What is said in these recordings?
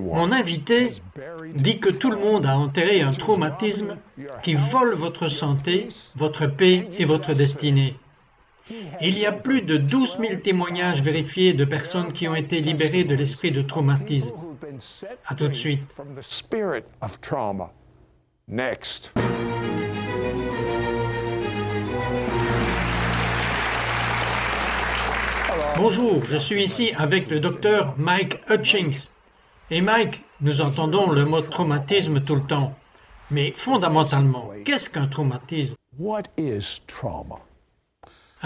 Mon invité dit que tout le monde a enterré un traumatisme qui vole votre santé, votre paix et votre destinée. Il y a plus de 12 000 témoignages vérifiés de personnes qui ont été libérées de l'esprit de traumatisme. À tout de suite. Bonjour, je suis ici avec le docteur Mike Hutchings. Et Mike, nous entendons le mot traumatisme tout le temps. Mais fondamentalement, qu'est-ce qu'un traumatisme?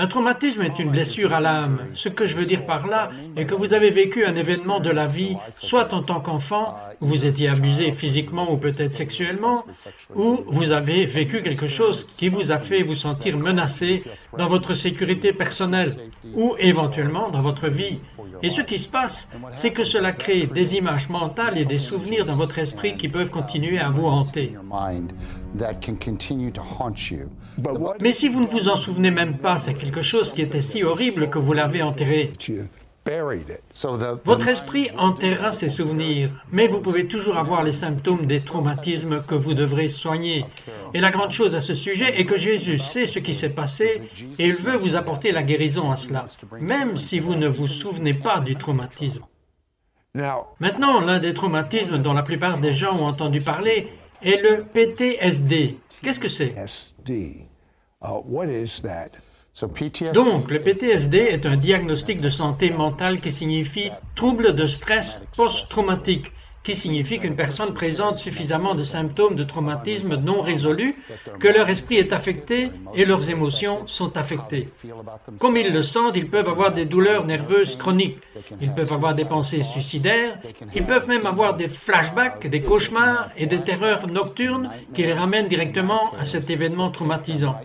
Un traumatisme est une blessure à l'âme. Ce que je veux dire par là est que vous avez vécu un événement de la vie, soit en tant qu'enfant, où vous étiez abusé physiquement ou peut-être sexuellement, ou vous avez vécu quelque chose qui vous a fait vous sentir menacé dans votre sécurité personnelle ou éventuellement dans votre vie. Et ce qui se passe, c'est que cela crée des images mentales et des souvenirs dans votre esprit qui peuvent continuer à vous hanter. Mais si vous ne vous en souvenez même pas, c'est quelque chose qui était si horrible que vous l'avez enterré. Votre esprit enterrera ces souvenirs, mais vous pouvez toujours avoir les symptômes des traumatismes que vous devrez soigner. Et la grande chose à ce sujet est que Jésus sait ce qui s'est passé et il veut vous apporter la guérison à cela, même si vous ne vous souvenez pas du traumatisme. Maintenant, l'un des traumatismes dont la plupart des gens ont entendu parler est le PTSD. Qu'est-ce que c'est? Donc, le PTSD est un diagnostic de santé mentale qui signifie trouble de stress post-traumatique, qui signifie qu'une personne présente suffisamment de symptômes de traumatisme non résolus, que leur esprit est affecté et leurs émotions sont affectées. Comme ils le sentent, ils peuvent avoir des douleurs nerveuses chroniques, ils peuvent avoir des pensées suicidaires, ils peuvent même avoir des flashbacks, des cauchemars et des terreurs nocturnes qui les ramènent directement à cet événement traumatisant.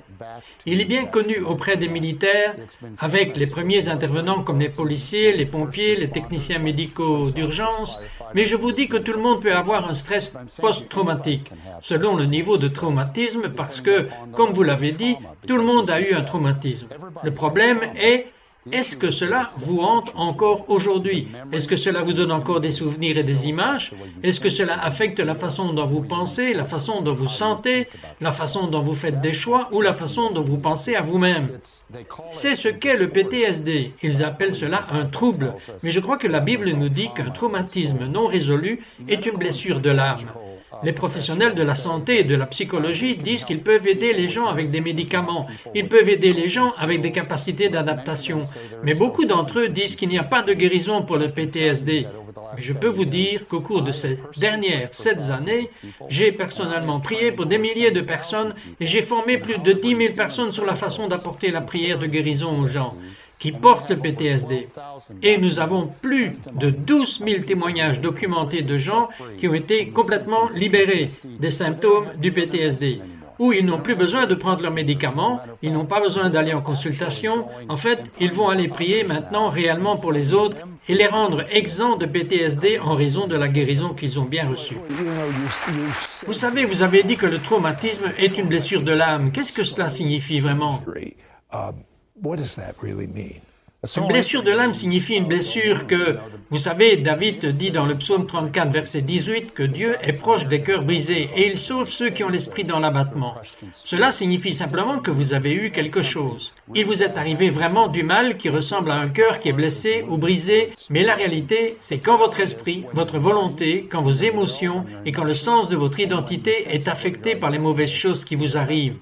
Il est bien connu auprès des militaires, avec les premiers intervenants comme les policiers, les pompiers, les techniciens médicaux d'urgence, mais je vous dis que tout le monde peut avoir un stress post-traumatique, selon le niveau de traumatisme, parce que, comme vous l'avez dit, tout le monde a eu un traumatisme. Le problème est, est-ce que cela vous hante encore aujourd'hui? Est-ce que cela vous donne encore des souvenirs et des images? Est-ce que cela affecte la façon dont vous pensez, la façon dont vous sentez, la façon dont vous faites des choix ou la façon dont vous pensez à vous-même? C'est ce qu'est le PTSD. Ils appellent cela un trouble. Mais je crois que la Bible nous dit qu'un traumatisme non résolu est une blessure de l'âme. Les professionnels de la santé et de la psychologie disent qu'ils peuvent aider les gens avec des médicaments, ils peuvent aider les gens avec des capacités d'adaptation, mais beaucoup d'entre eux disent qu'il n'y a pas de guérison pour le PTSD. Mais je peux vous dire qu'au cours de ces dernières 7 années, j'ai personnellement prié pour des milliers de personnes et j'ai formé plus de 10 000 personnes sur la façon d'apporter la prière de guérison aux gens qui portent le PTSD. Et nous avons plus de 12 000 témoignages documentés de gens qui ont été complètement libérés des symptômes du PTSD, où ils n'ont plus besoin de prendre leurs médicaments, ils n'ont pas besoin d'aller en consultation. En fait, ils vont aller prier maintenant réellement pour les autres et les rendre exempts de PTSD en raison de la guérison qu'ils ont bien reçue. Vous savez, vous avez dit que le traumatisme est une blessure de l'âme. Qu'est-ce que cela signifie vraiment? Une blessure de l'âme signifie une blessure que, vous savez, David dit dans le psaume 34, verset 18, que Dieu est proche des cœurs brisés et il sauve ceux qui ont l'esprit dans l'abattement. Cela signifie simplement que vous avez eu quelque chose. Il vous est arrivé vraiment du mal qui ressemble à un cœur qui est blessé ou brisé, mais la réalité, c'est quand votre esprit, votre volonté, quand vos émotions et quand le sens de votre identité est affecté par les mauvaises choses qui vous arrivent.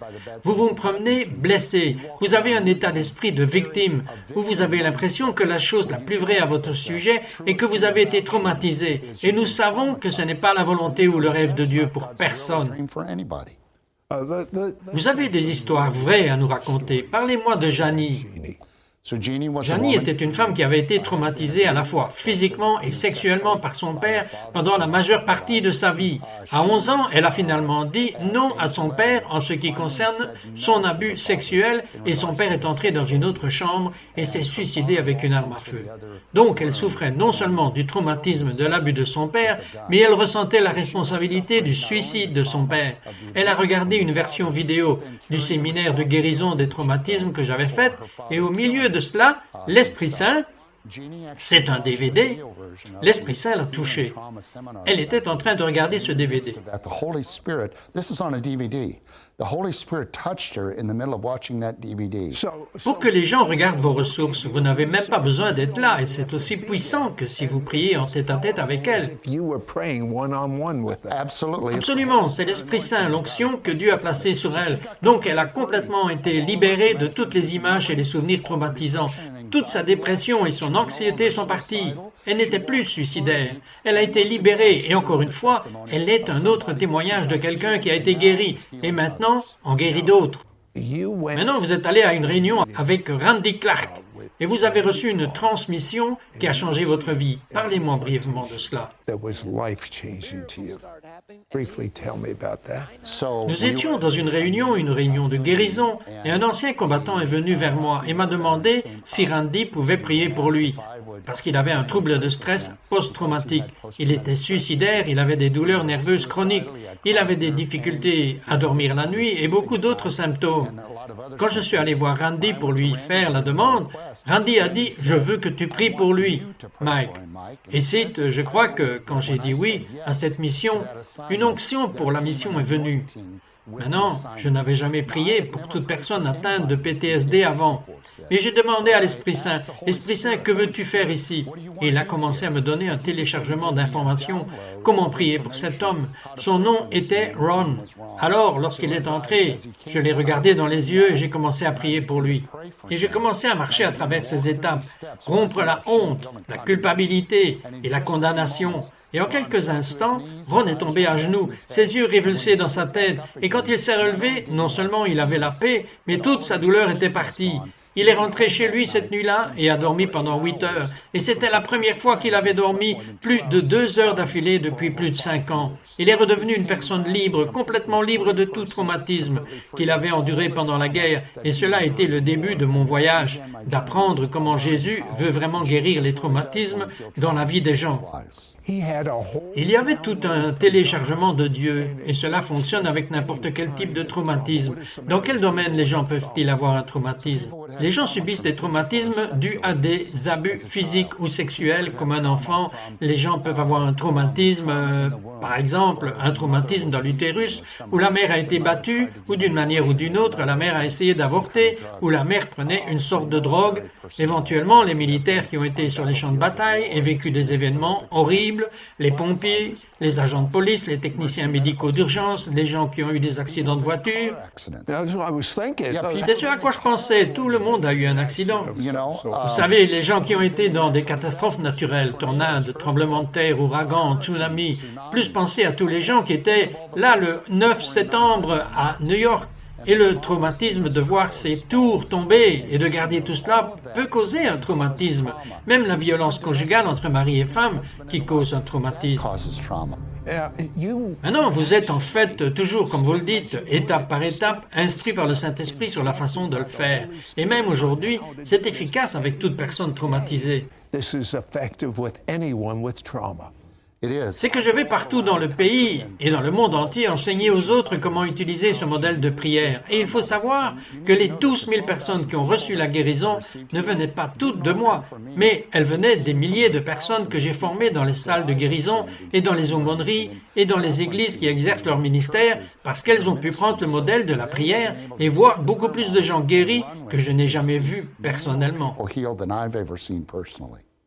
Vous vous promenez blessé, vous avez un état d'esprit de victime, où vous avez l'impression que la chose la plus vraie à votre sujet est que vous avez été traumatisé. Et nous savons que ce n'est pas la volonté ou le rêve de Dieu pour personne. Vous avez des histoires vraies à nous raconter. Parlez-moi de Janie. Janie était une femme qui avait été traumatisée à la fois physiquement et sexuellement par son père pendant la majeure partie de sa vie. À 11 ans, elle a finalement dit non à son père en ce qui concerne son abus sexuel et son père est entré dans une autre chambre et s'est suicidé avec une arme à feu. Donc, elle souffrait non seulement du traumatisme de l'abus de son père, mais elle ressentait la responsabilité du suicide de son père. Elle a regardé une version vidéo du séminaire de guérison des traumatismes que j'avais faite et au milieu de cela, l'Esprit Saint C'est un DVD. L'Esprit Saint l'a touchée. Elle était en train de regarder ce DVD. Pour que les gens regardent vos ressources, vous n'avez même pas besoin d'être là, et c'est aussi puissant que si vous priez en tête-à-tête avec elle. Absolument, c'est l'Esprit Saint, l'onction que Dieu a placée sur elle. Donc elle a complètement été libérée de toutes les images et les souvenirs traumatisants. Toute sa dépression et son anxiété sont parties. Elle n'était plus suicidaire. Elle a été libérée et encore une fois, elle est un autre témoignage de quelqu'un qui a été guéri et maintenant en guérit d'autres. Maintenant, vous êtes allé à une réunion avec Randy Clark et vous avez reçu une transmission qui a changé votre vie. Parlez-moi brièvement de cela. Nous étions dans une réunion de guérison, et un ancien combattant est venu vers moi et m'a demandé si Randy pouvait prier pour lui, parce qu'il avait un trouble de stress post-traumatique. Il était suicidaire, il avait des douleurs nerveuses chroniques, il avait des difficultés à dormir la nuit et beaucoup d'autres symptômes. Quand je suis allé voir Randy pour lui faire la demande, Randy a dit « Je veux que tu pries pour lui, Mike ». Et cite, je crois que quand j'ai dit oui à cette mission, une onction pour la mission est venue. Maintenant, je n'avais jamais prié pour toute personne atteinte de PTSD avant. Mais j'ai demandé à l'Esprit Saint, « Esprit Saint, que veux-tu faire ici ?» Et il a commencé à me donner un téléchargement d'informations. Comment prier pour cet homme? Son nom était Ron. Alors, lorsqu'il est entré, je l'ai regardé dans les yeux et j'ai commencé à prier pour lui. Et j'ai commencé à marcher à travers ces étapes, rompre la honte, la culpabilité et la condamnation. Et en quelques instants, Ron est tombé à genoux, ses yeux révulsés dans sa tête, et quand il s'est relevé, non seulement il avait la paix, mais toute sa douleur était partie. Il est rentré chez lui cette nuit-là et a dormi pendant 8 heures. Et c'était la première fois qu'il avait dormi plus de 2 heures d'affilée depuis plus de 5 ans. Il est redevenu une personne libre, complètement libre de tout traumatisme qu'il avait enduré pendant la guerre. Et cela a été le début de mon voyage, d'apprendre comment Jésus veut vraiment guérir les traumatismes dans la vie des gens. Il y avait tout un téléchargement de Dieu, et cela fonctionne avec n'importe quel type de traumatisme. Dans quel domaine les gens peuvent-ils avoir un traumatisme? Les gens subissent des traumatismes dus à des abus physiques ou sexuels, comme un enfant. Les gens peuvent avoir un traumatisme, par exemple, un traumatisme dans l'utérus, où la mère a été battue, ou d'une manière ou d'une autre, la mère a essayé d'avorter, ou la mère prenait une sorte de drogue. Éventuellement, les militaires qui ont été sur les champs de bataille et vécu des événements horribles, les pompiers, les agents de police, les techniciens médicaux d'urgence, les gens qui ont eu des accidents de voiture. C'est ce à quoi je pensais. Tout le monde a eu un accident. Vous savez, les gens qui ont été dans des catastrophes naturelles, tornades, tremblements de terre, ouragans, tsunamis, plus pensez à tous les gens qui étaient là le 9 septembre à New York. Et le traumatisme de voir ces tours tomber et de garder tout cela peut causer un traumatisme. Même la violence conjugale entre mari et femme qui cause un traumatisme. Maintenant, vous êtes en fait toujours, comme vous le dites, étape par étape, instruit par le Saint-Esprit sur la façon de le faire. Et même aujourd'hui, c'est efficace avec toute personne traumatisée. C'est que je vais partout dans le pays et dans le monde entier enseigner aux autres comment utiliser ce modèle de prière. Et il faut savoir que les 12 000 personnes qui ont reçu la guérison ne venaient pas toutes de moi, mais elles venaient des milliers de personnes que j'ai formées dans les salles de guérison et dans les aumôneries et dans les églises qui exercent leur ministère parce qu'elles ont pu prendre le modèle de la prière et voir beaucoup plus de gens guéris que je n'ai jamais vus personnellement.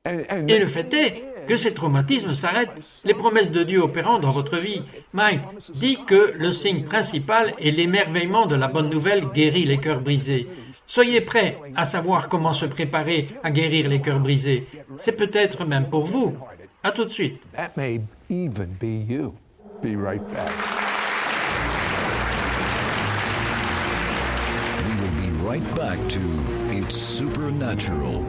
Et le fait est que ces traumatismes s'arrêtent. Les promesses de Dieu opérant dans votre vie. Mike dit que le signe principal est l'émerveillement de la bonne nouvelle guérit les cœurs brisés. Soyez prêts à savoir comment se préparer à guérir les cœurs brisés. C'est peut-être même pour vous. À tout de suite. That may even be you. Be right back. We will be right back to It's Supernatural.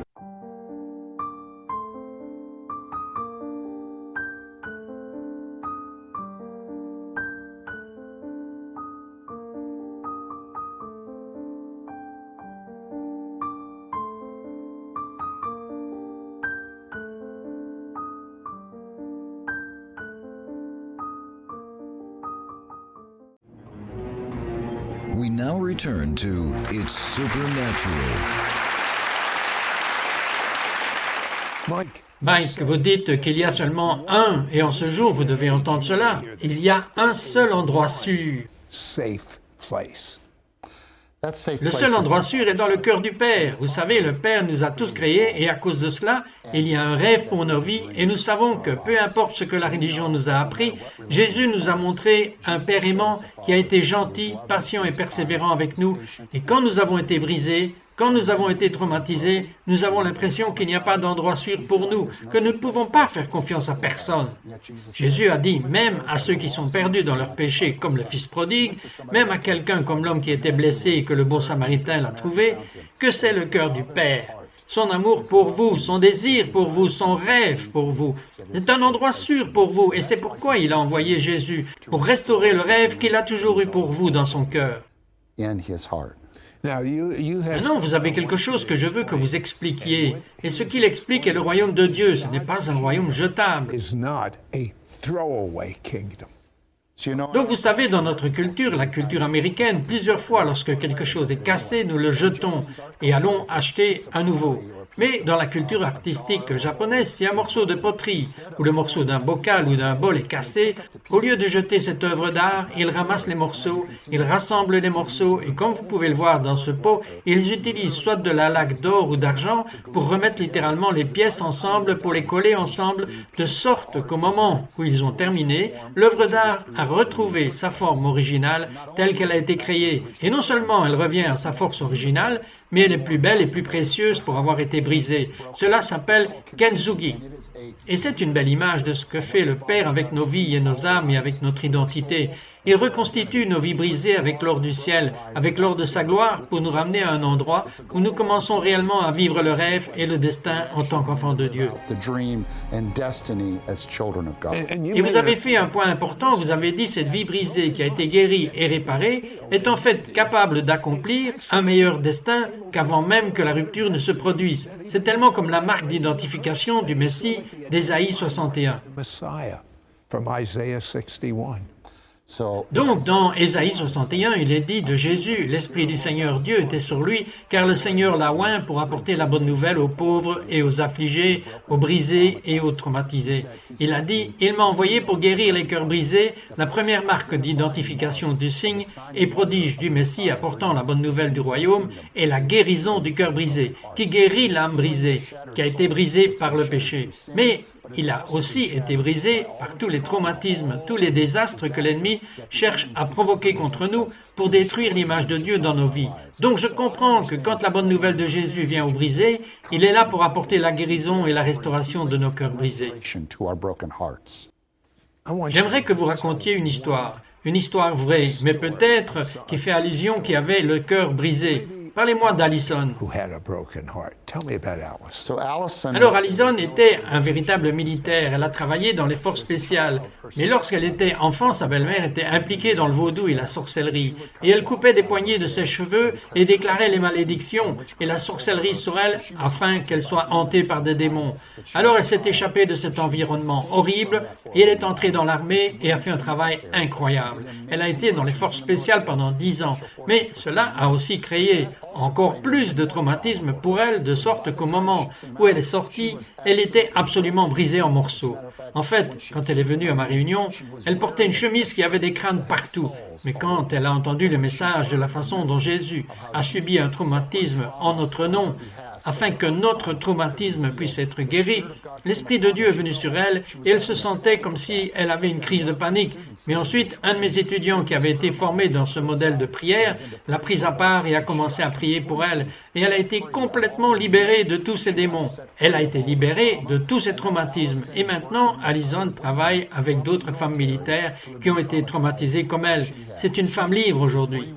We now return to It's Supernatural. Mike, vous dites qu'il y a seulement un, et en ce jour, vous devez entendre cela. Il y a un seul endroit sûr. Safe place. Le seul endroit sûr est dans le cœur du Père. Vous savez, le Père nous a tous créés et à cause de cela, il y a un rêve pour nos vies et nous savons que peu importe ce que la religion nous a appris, Jésus nous a montré un Père aimant qui a été gentil, patient et persévérant avec nous. Et quand nous avons été brisés, quand nous avons été traumatisés, nous avons l'impression qu'il n'y a pas d'endroit sûr pour nous, que nous ne pouvons pas faire confiance à personne. Jésus a dit, même à ceux qui sont perdus dans leurs péchés, comme le fils prodigue, même à quelqu'un comme l'homme qui était blessé et que le bon samaritain l'a trouvé, que c'est le cœur du Père. Son amour pour vous, son désir pour vous, son rêve pour vous. C'est un endroit sûr pour vous et c'est pourquoi il a envoyé Jésus, pour restaurer le rêve qu'il a toujours eu pour vous dans son cœur. Maintenant, vous avez quelque chose que je veux que vous expliquiez. Et ce qu'il explique est le royaume de Dieu. Ce n'est pas un royaume jetable. Donc, vous savez, dans notre culture, la culture américaine, plusieurs fois, lorsque quelque chose est cassé, nous le jetons et allons acheter un nouveau. Mais dans la culture artistique japonaise, si un morceau de poterie ou le morceau d'un bocal ou d'un bol est cassé, au lieu de jeter cette œuvre d'art, ils ramassent les morceaux, ils rassemblent les morceaux et comme vous pouvez le voir dans ce pot, ils utilisent soit de la laque d'or ou d'argent pour remettre littéralement les pièces ensemble, pour les coller ensemble, de sorte qu'au moment où ils ont terminé, l'œuvre d'art a retrouvé sa forme originale telle qu'elle a été créée. Et non seulement elle revient à sa force originale, mais elle est plus belle et plus précieuse pour avoir été brisée. Cela s'appelle Kenzugi. Et c'est une belle image de ce que fait le Père avec nos vies et nos âmes et avec notre identité. Il reconstitue nos vies brisées avec l'or du ciel, avec l'or de sa gloire, pour nous ramener à un endroit où nous commençons réellement à vivre le rêve et le destin en tant qu'enfants de Dieu. Et vous avez fait un point important, vous avez dit cette vie brisée qui a été guérie et réparée est en fait capable d'accomplir un meilleur destin qu'avant même que la rupture ne se produise. C'est tellement comme la marque d'identification du Messie d'Ésaïe 61. Donc, dans Ésaïe 61, il est dit de Jésus, l'Esprit du Seigneur Dieu était sur lui, car le Seigneur l'a oint pour apporter la bonne nouvelle aux pauvres et aux affligés, aux brisés et aux traumatisés. Il a dit, il m'a envoyé pour guérir les cœurs brisés, la première marque d'identification du signe et prodige du Messie apportant la bonne nouvelle du royaume est la guérison du cœur brisé, qui guérit l'âme brisée, qui a été brisée par le péché. Mais il a aussi été brisé par tous les traumatismes, tous les désastres que l'ennemi cherche à provoquer contre nous pour détruire l'image de Dieu dans nos vies. Donc je comprends que quand la bonne nouvelle de Jésus vient au brisé, il est là pour apporter la guérison et la restauration de nos cœurs brisés. J'aimerais que vous racontiez une histoire vraie, mais peut-être qui fait allusion qui avait le cœur brisé. Parlez-moi d'Allison. Alors, Allison était un véritable militaire. Elle a travaillé dans les forces spéciales. Mais lorsqu'elle était enfant, sa belle-mère était impliquée dans le vaudou et la sorcellerie. Et elle coupait des poignées de ses cheveux et déclarait les malédictions et la sorcellerie sur elle afin qu'elle soit hantée par des démons. Alors, elle s'est échappée de cet environnement horrible et elle est entrée dans l'armée et a fait un travail incroyable. Elle a été dans les forces spéciales pendant 10 ans. Mais cela a aussi créé encore plus de traumatisme pour elle, de sorte qu'au moment où elle est sortie, elle était absolument brisée en morceaux. En fait, quand elle est venue à ma réunion, elle portait une chemise qui avait des crânes partout. Mais quand elle a entendu le message de la façon dont Jésus a subi un traumatisme en notre nom, afin que notre traumatisme puisse être guéri, l'Esprit de Dieu est venu sur elle et elle se sentait comme si elle avait une crise de panique. Mais ensuite, un de mes étudiants qui avait été formé dans ce modèle de prière l'a prise à part et a commencé à prier pour elle. Et elle a été complètement libérée de tous ces démons. Elle a été libérée de tous ces traumatismes. Et maintenant, Allison travaille avec d'autres femmes militaires qui ont été traumatisées comme elle. C'est une femme libre aujourd'hui.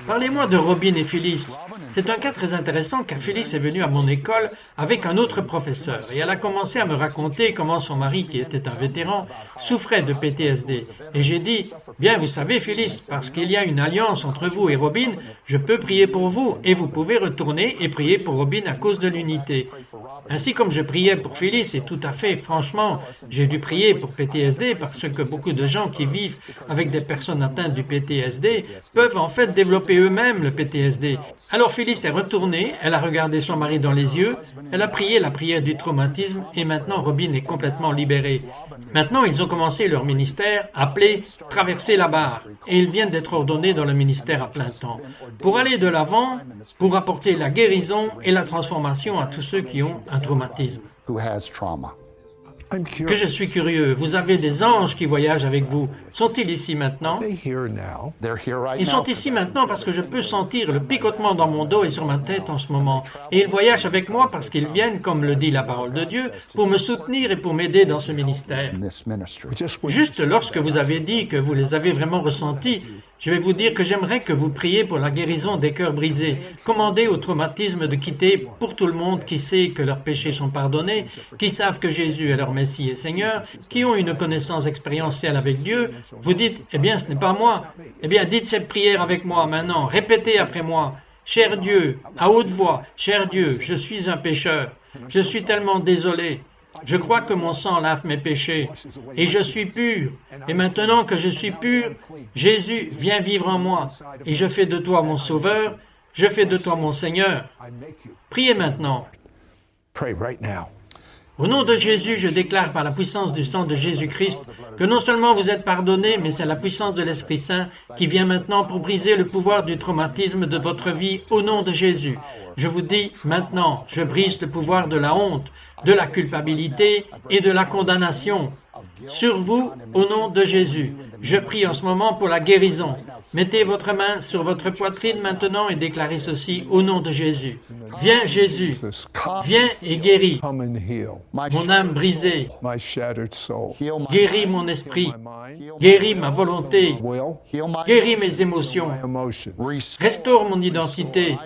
Parlez-moi de Robin et Phyllis. C'est un cas très intéressant car Phyllis est venue à mon école avec un autre professeur et elle a commencé à me raconter comment son mari, qui était un vétéran, souffrait de PTSD. Et j'ai dit, bien vous savez Phyllis, parce qu'il y a une alliance entre vous et Robin, je peux prier pour vous et vous pouvez retourner et prier pour Robin à cause de l'unité. Ainsi comme je priais pour Phyllis, et tout à fait franchement, j'ai dû prier pour PTSD parce que beaucoup de gens qui vivent avec des personnes atteintes du PTSD peuvent en fait développer eux-mêmes le PTSD. Alors Phyllis est retournée, elle a regardé son mari dans les yeux, elle a prié la prière du traumatisme et maintenant Robin est complètement libérée. Maintenant, ils ont commencé leur ministère appelé « Traverser la barre » et ils viennent d'être ordonnés dans le ministère à plein temps pour aller de l'avant, pour apporter la guérison et la transformation à tous ceux qui ont un traumatisme. I'm Que curious. je suis curieux, vous avez des anges qui voyagent avec vous. Sont-ils ici maintenant? Are they here now? Ils sont ici maintenant parce que je peux sentir le picotement dans mon dos et sur ma tête en ce moment. Et ils voyagent avec moi parce qu'ils viennent, comme le dit la parole de Dieu, pour me soutenir et pour m'aider dans ce ministère. Just when Juste lorsque vous avez dit que vous les avez vraiment ressentis, je vais vous dire que j'aimerais que vous priez pour la guérison des cœurs brisés. Commandez au traumatisme de quitter pour tout le monde qui sait que leurs péchés sont pardonnés, qui savent que Jésus est leur Messie et Seigneur, qui ont une connaissance expérientielle avec Dieu. Vous dites, eh bien ce n'est pas moi. Eh bien dites cette prière avec moi maintenant. Répétez après moi. Cher Dieu, à haute voix, cher Dieu, je suis un pécheur. Je suis tellement désolé. Je crois que mon sang lave mes péchés et je suis pur. Et maintenant que je suis pur, Jésus, viens vivre en moi. Et je fais de toi mon sauveur, je fais de toi mon Seigneur. I make you Priez maintenant. pray right now. Au nom de Jésus, je déclare par la puissance du sang de Jésus-Christ que non seulement vous êtes pardonnés, mais c'est la puissance de l'Esprit Saint qui vient maintenant pour briser le pouvoir du traumatisme de votre vie au nom de Jésus. Je vous dis maintenant, je brise le pouvoir de la honte, de la culpabilité et de la condamnation sur vous au nom de Jésus. Je prie en ce moment pour la guérison. Mettez votre main sur votre poitrine maintenant et déclarez ceci au nom de Jésus. Viens Jésus, Jesus, viens et guéris come and heal mon âme brisée, my shattered soul. guéris mon esprit, My mind, guéris ma volonté, will, guéris mes émotions, my emotion, restaure mon identité.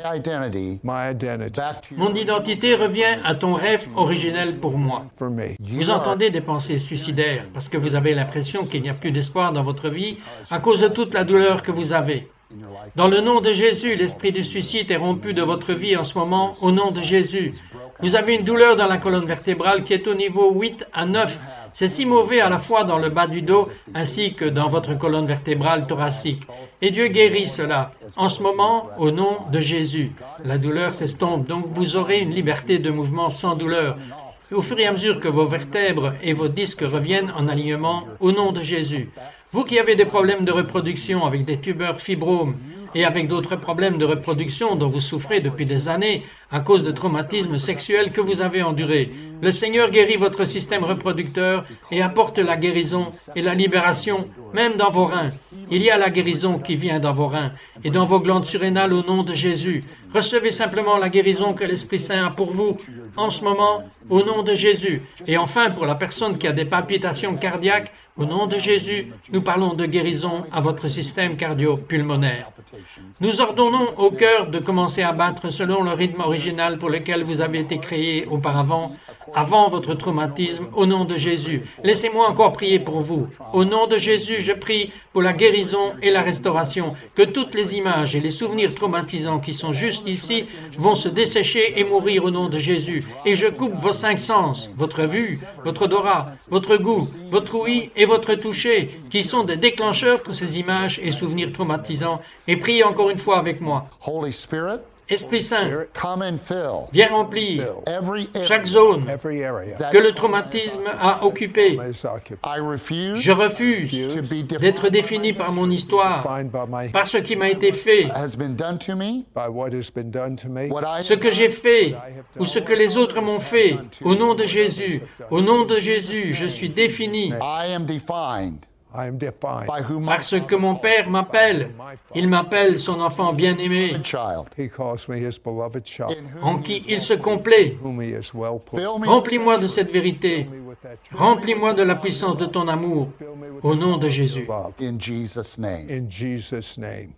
my identity Mon identité revient à ton rêve originel pour moi. for me. Vous entendez des pensées suicidaires parce que vous avez l'impression qu'il n'y a plus d'espoir dans votre vie à cause de toute la douleur que vous avez. Dans le nom de Jésus, l'esprit du suicide est rompu de votre vie en ce moment, au nom de Jésus. Vous avez une douleur dans la colonne vertébrale qui est au niveau 8 à 9. C'est si mauvais à la fois dans le bas du dos ainsi que dans votre colonne vertébrale thoracique. Et Dieu guérit cela. En ce moment, au nom de Jésus, la douleur s'estompe, donc vous aurez une liberté de mouvement sans douleur. Au fur et à mesure que vos vertèbres et vos disques reviennent en alignement, au nom de Jésus. Vous qui avez des problèmes de reproduction avec des tumeurs fibromes et avec d'autres problèmes de reproduction dont vous souffrez depuis des années à cause de traumatismes sexuels que vous avez endurés, le Seigneur guérit votre système reproducteur et apporte la guérison et la libération, même dans vos reins. Il y a la guérison qui vient dans vos reins et dans vos glandes surrénales au nom de Jésus. Recevez simplement la guérison que l'Esprit Saint a pour vous en ce moment, au nom de Jésus. Et enfin, pour la personne qui a des palpitations cardiaques, au nom de Jésus, nous parlons de guérison à votre système cardio-pulmonaire. Nous ordonnons au cœur de commencer à battre selon le rythme original pour lequel vous avez été créé auparavant, avant votre traumatisme, au nom de Jésus. Laissez-moi encore prier pour vous. Au nom de Jésus, je prie pour la guérison et la restauration, que toutes les images et les souvenirs traumatisants qui sont juste ici vont se dessécher et mourir au nom de Jésus. Et je coupe vos 5 sens, votre vue, votre odorat, votre goût, votre ouïe et votre toucher, qui sont des déclencheurs pour ces images et souvenirs traumatisants. Et priez encore une fois avec moi. Holy Spirit, Esprit Saint, come and fill viens remplir every chaque area zone Every area que le traumatisme a occupée. is occupied. I refuse Je refuse to be d'être défini par mon histoire, Defined by my par ce qui m'a été fait, has been done to me, by what has been done to me. what I ce que j'ai fait ou ce que les autres m'ont fait. Au nom de Jésus, au nom de Jésus, je suis défini I am defined I am defined. by whom par ce que mon Père m'appelle. Il m'appelle son enfant bien-aimé, child, He calls me his beloved child, en qui il se complaît. whom he is well pleased. fill me Remplis-moi de cette vérité. with that joy. Remplis-moi de la puissance de ton amour. Au nom de Jésus. Love. in Jesus' name. In Jesus' name.